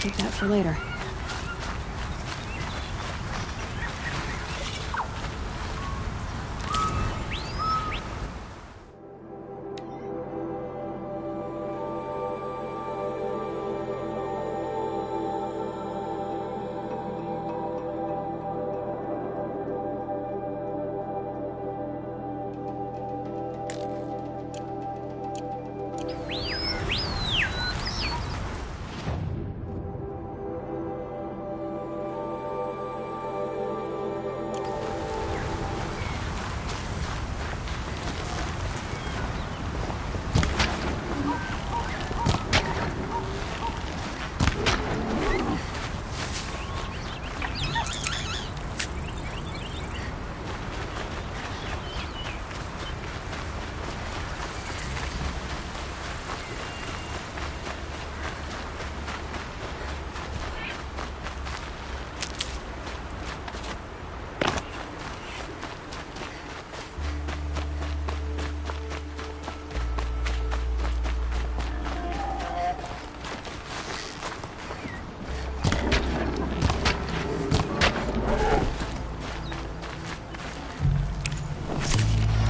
keep that for later.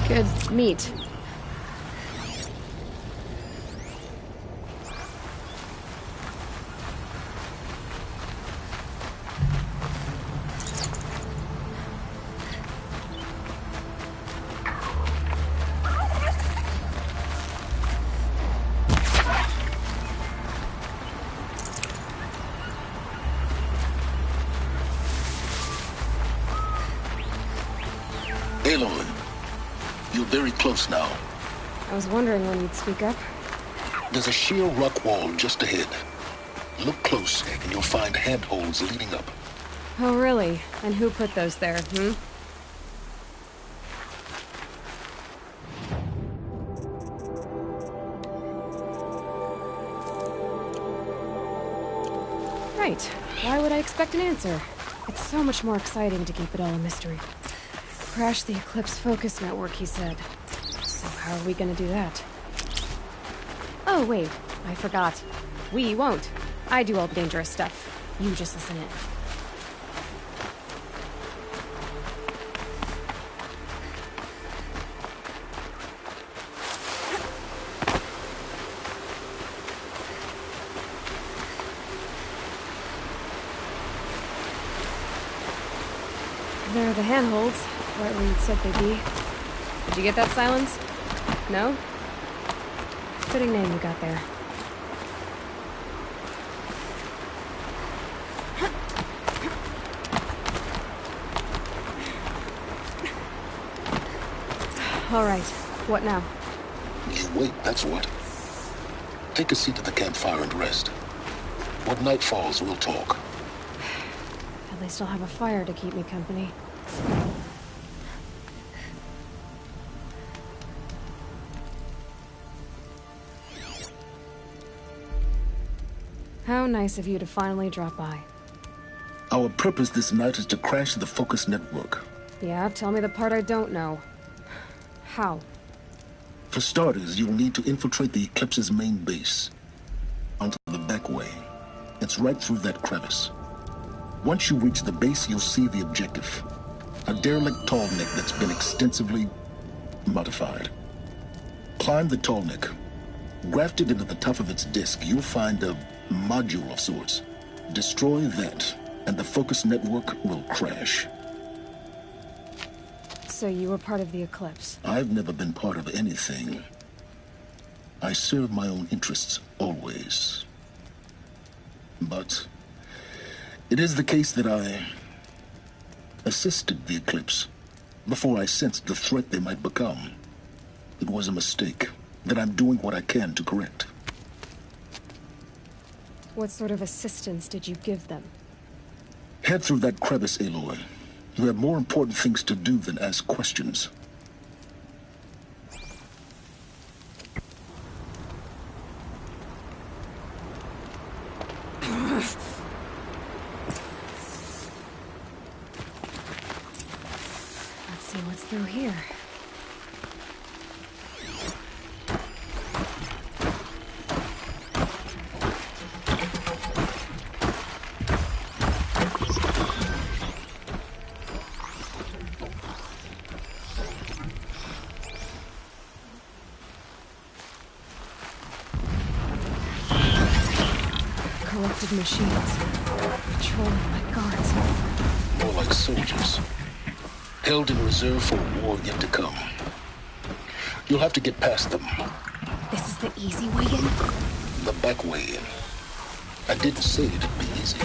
Good meat. Aloy, you're very close now. I was wondering when you'd speak up. There's a sheer rock wall just ahead. Look close and you'll find handholds leading up. Oh, really? And who put those there, Right. Why would I expect an answer? It's so much more exciting to keep it all a mystery. Crash the Eclipse focus network, he said. So how are we gonna do that? Oh, wait. I forgot. We won't. I do all the dangerous stuff. You just listen in. There are the handholds, right where you'd said they'd be. Did you get that, Silence? No? Fitting name you got there. All right, what now? You wait, that's what. Take a seat at the campfire and rest. When night falls, we'll talk. At least I'll have a fire to keep me company. How nice of you to finally drop by. Our purpose this night is to crash the focus network. Yeah, tell me the part I don't know. How? For starters, you'll need to infiltrate the Eclipse's main base. Onto the back way. It's right through that crevice. Once you reach the base, you'll see the objective. A derelict tall neck that's been extensively modified. Climb the tall neck. Grafted into the top of its disk, you'll find a module of sorts. Destroy that, and the focus network will crash. So you were part of the Eclipse? I've never been part of anything. I serve my own interests, always. But it is the case that I assisted the Eclipse before I sensed the threat they might become. It was a mistake that I'm doing what I can to correct. What sort of assistance did you give them? Head through that crevice, Aloy. You have more important things to do than ask questions. Let's see what's through here. collected machines, patrolling like guards. More like soldiers, held in reserve for a war yet to come. You'll have to get past them. This is the easy way in? The back way in. I didn't say it'd be easy.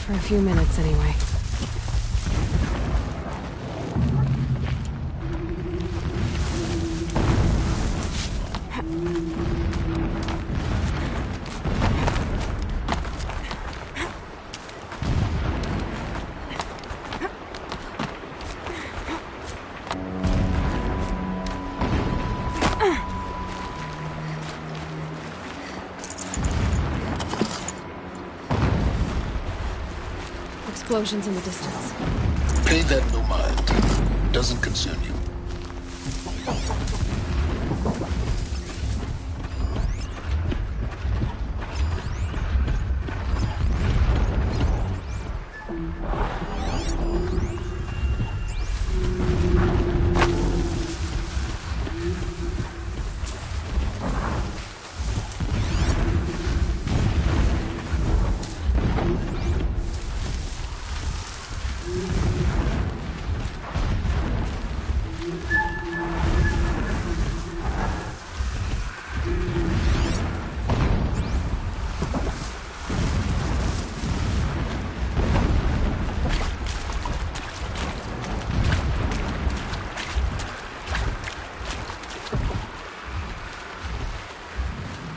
For a few minutes, anyway. explosions in the distance. Pay that no mind. Doesn't concern you.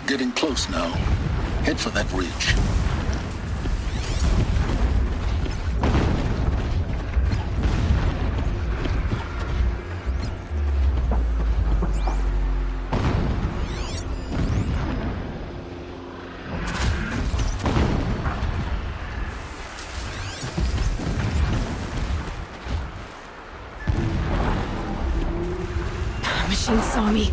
Getting close now. Head for that ridge. Machine saw me.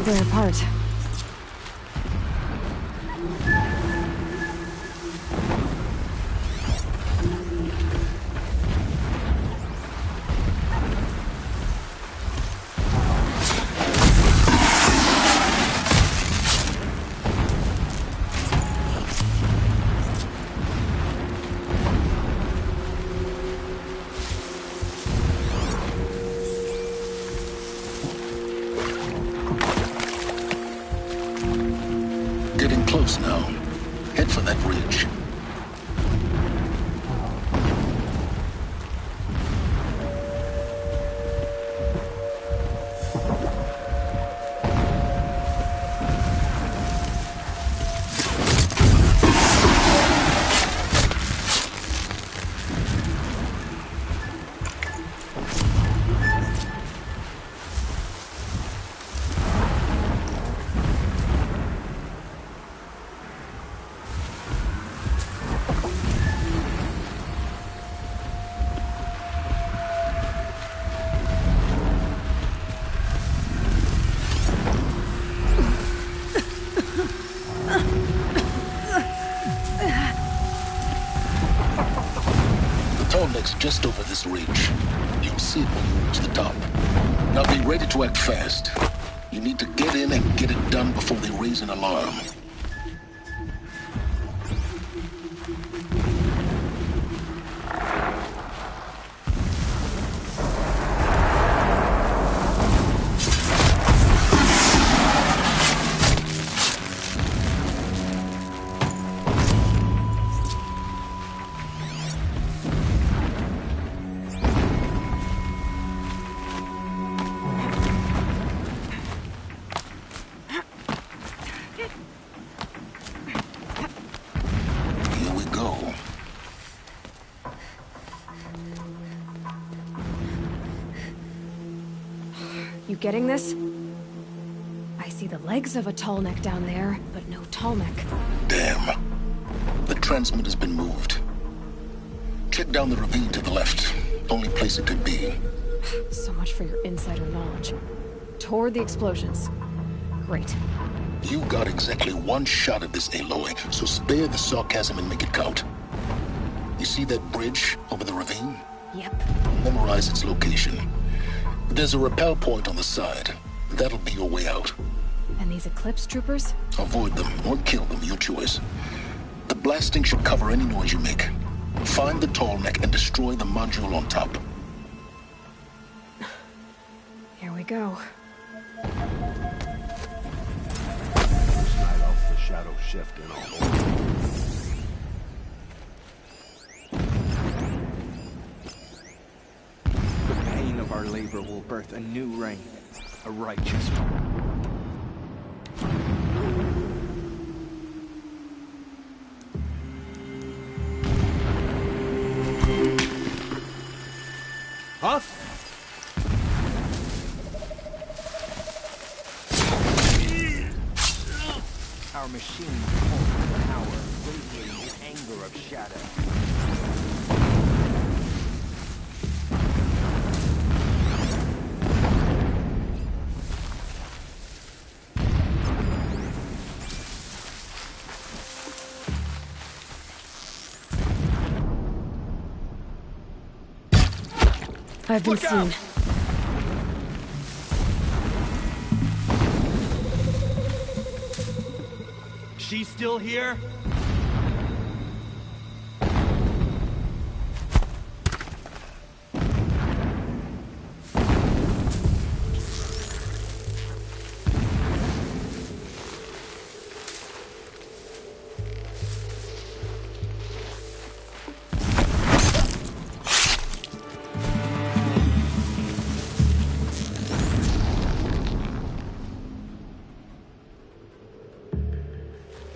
They're apart. Getting close now. Head for that ridge. Next, just over this ridge. You'll see it when you reach the top. Now be ready to act fast. You need to get in and get it done before they raise an alarm. You getting this? I see the legs of a tall neck down there, but no tall neck. Damn. The transmitter's been moved. Check down the ravine to the left. Only place it could be. So much for your insider knowledge. Toward the explosions. Great. You got exactly one shot at this, Aloy, so spare the sarcasm and make it count. You see that bridge over the ravine? Yep. Memorize its location. There's a rappel point on the side. That'll be your way out. And these Eclipse troopers? Avoid them or kill them, your choice. The blasting should cover any noise you make. Find the tall neck and destroy the module on top. Here we go. Slide off the shadow shift and all. The pain of our labor will birth a new reign, a righteous one. Huh? Our machine holds power, radiating the anger of shadow. I've been Look out! seen. She's still here?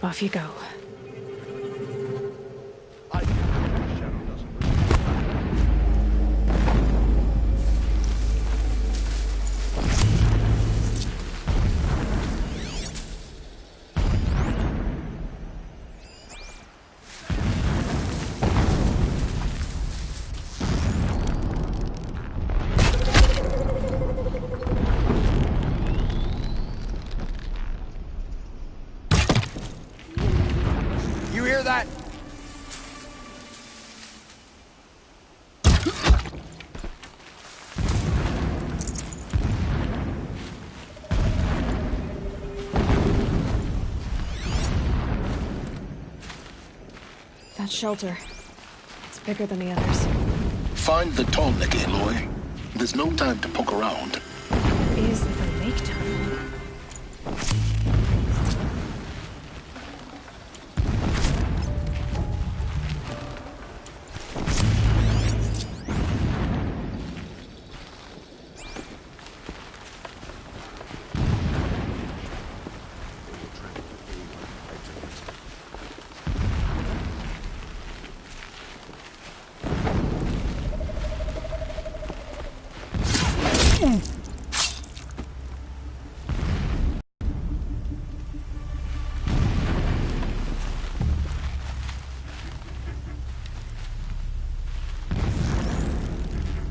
Off you go. I shadow doesn't. You hear that? That shelter. It's bigger than the others. Find the tall neck, Aloy. There's no time to poke around. Is the lake tunnel?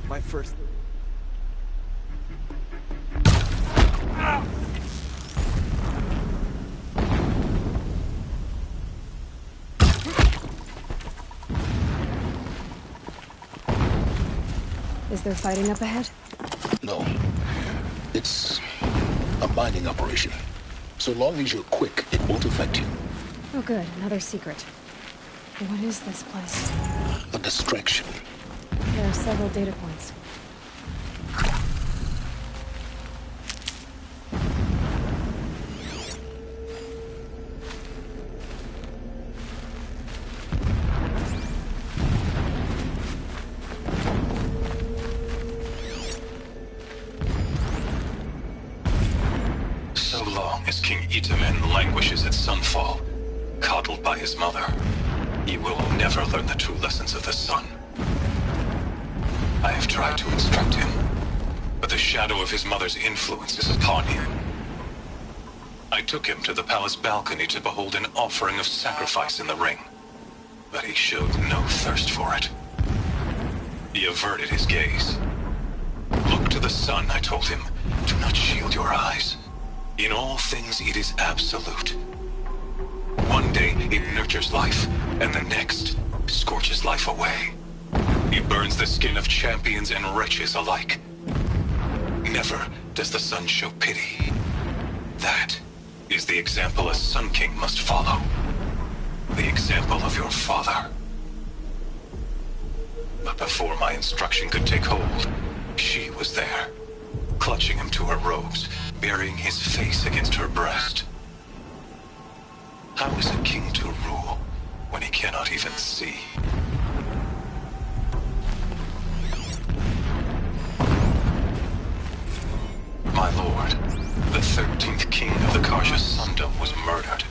My first... Is there fighting up ahead? No. It's a mining operation. So long as you're quick, it won't affect you. Oh good, another secret. What is this place? A distraction. There are several data points. So long as King Itamen languishes at sunfall, coddled by his mother, he will never learn the true lessons of the sun. I have tried to instruct him, but the shadow of his mother's influence is upon him. I took him to the palace balcony to behold an offering of sacrifice in the ring, but he showed no thirst for it. He averted his gaze. Look to the sun, I told him. Do not shield your eyes. In all things it is absolute. One day it nurtures life, and the next scorches life away. It burns the skin of champions and wretches alike. Never does the sun show pity. That is the example a Sun King must follow. The example of your father. But before my instruction could take hold, she was there, clutching him to her robes, burying his face against her breast. How is a king to rule when he cannot even see? My lord, the 13th king of the Karja Sundom was murdered,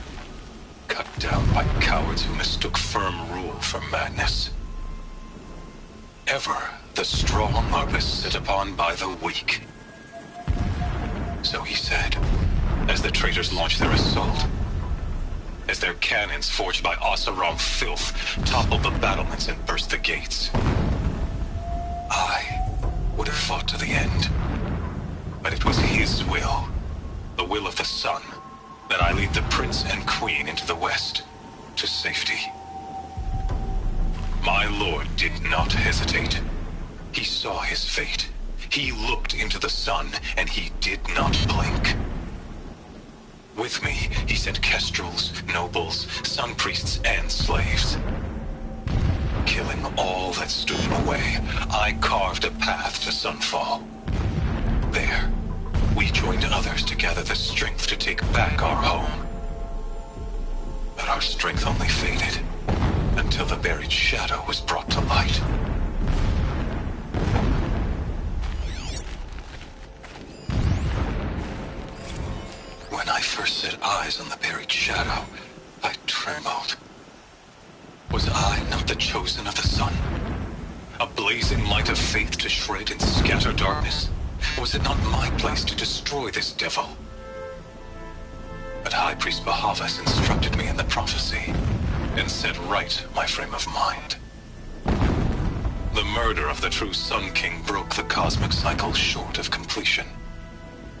cut down by cowards who mistook firm rule for madness. Ever the strong are beset upon by the weak. So he said, as the traitors launched their assault, as their cannons forged by Oseram filth toppled the battlements and burst the gates. I would have fought to the end, but it was his will, the will of the sun, that I lead the prince and queen into the west, to safety. My lord did not hesitate. He saw his fate. He looked into the sun, and he did not blink. With me, he sent kestrels, nobles, sun priests, and slaves. Killing all that stood in the way, I carved a path to Sunfall. There, we joined others to gather the strength to take back our home. But our strength only faded, until the buried shadow was brought to light. When I first set eyes on the buried shadow, I trembled. Was I not the chosen of the sun? A blazing light of faith to shred and scatter darkness? Was it not my place to destroy this devil? But High Priest Bahavas instructed me in the prophecy, and set right my frame of mind. The murder of the true Sun King broke the cosmic cycle short of completion.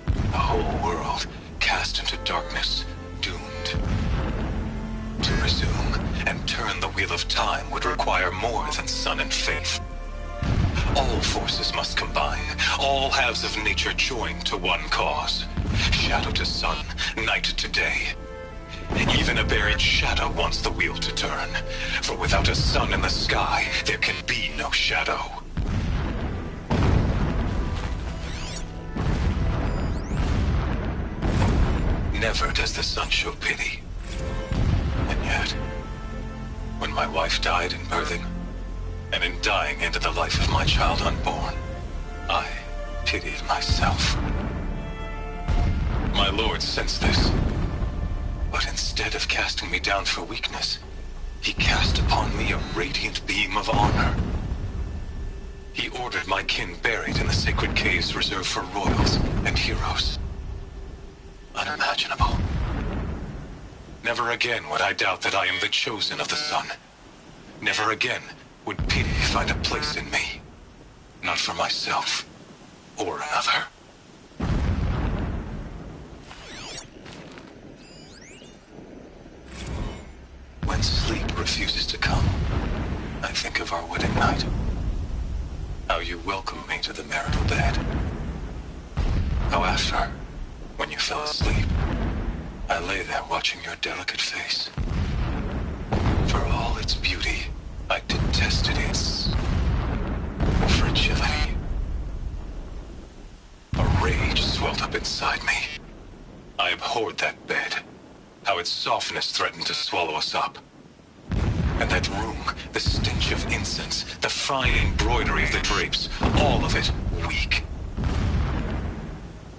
The whole world cast into darkness, doomed. To resume and turn the wheel of time would require more than sun and faith. All forces must combine, all halves of nature join to one cause. Shadow to sun, night to day. Even a buried shadow wants the wheel to turn, for without a sun in the sky, there can be no shadow. Never does the sun show pity. And yet, when my wife died in birthing, and in dying ended the life of my child unborn, I pitied myself. My lord sensed this, but instead of casting me down for weakness, he cast upon me a radiant beam of honor. He ordered my kin buried in the sacred caves reserved for royals and heroes. Unimaginable. Never again would I doubt that I am the chosen of the sun. Never again would pity find a place in me. Not for myself, or another. When sleep refuses to come, I think of our wedding night. How you welcomed me to the marital bed. How after, when you fell asleep, I lay there watching your delicate face. For all its beauty, I detested its fragility. A rage swelled up inside me. I abhorred that bed. How its softness threatened to swallow us up. And that room, the stench of incense, the fine embroidery of the drapes, all of it weak.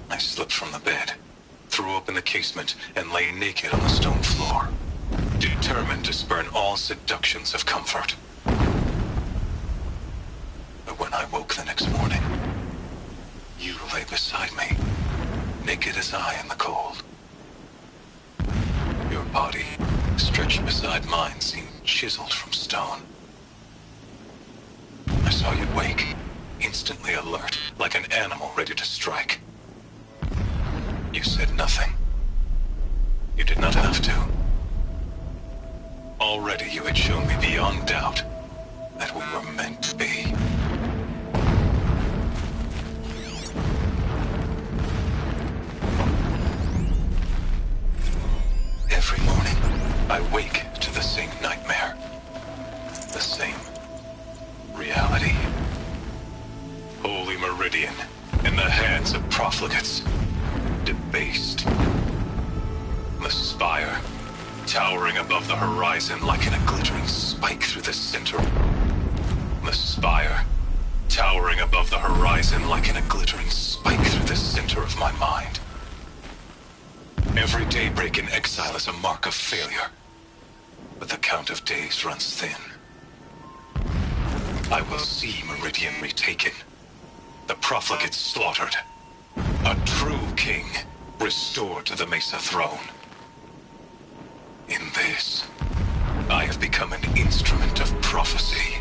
I slipped from the bed, threw open the casement, and lay naked on the stone floor, determined to spurn all seductions of comfort. But when I woke the next morning, You lay beside me, naked as I in the cold. Your body, stretched beside mine, seemed chiseled from stone. I saw you wake, instantly alert, like an animal ready to strike. You said nothing. You did not have to. Already you had shown me beyond doubt that we were meant to be. Every morning, I wake to the same nightmare. The same reality. Holy Meridian, in the hands of profligates. Debased. The spire, towering above the horizon like in a glittering spike through the center. The spire, towering above the horizon like in a glittering spike through the center of my mind. Every daybreak in exile is a mark of failure, but the count of days runs thin. I will see Meridian retaken, the profligates slaughtered, a true king restored to the Mesa throne. In this, I have become an instrument of prophecy.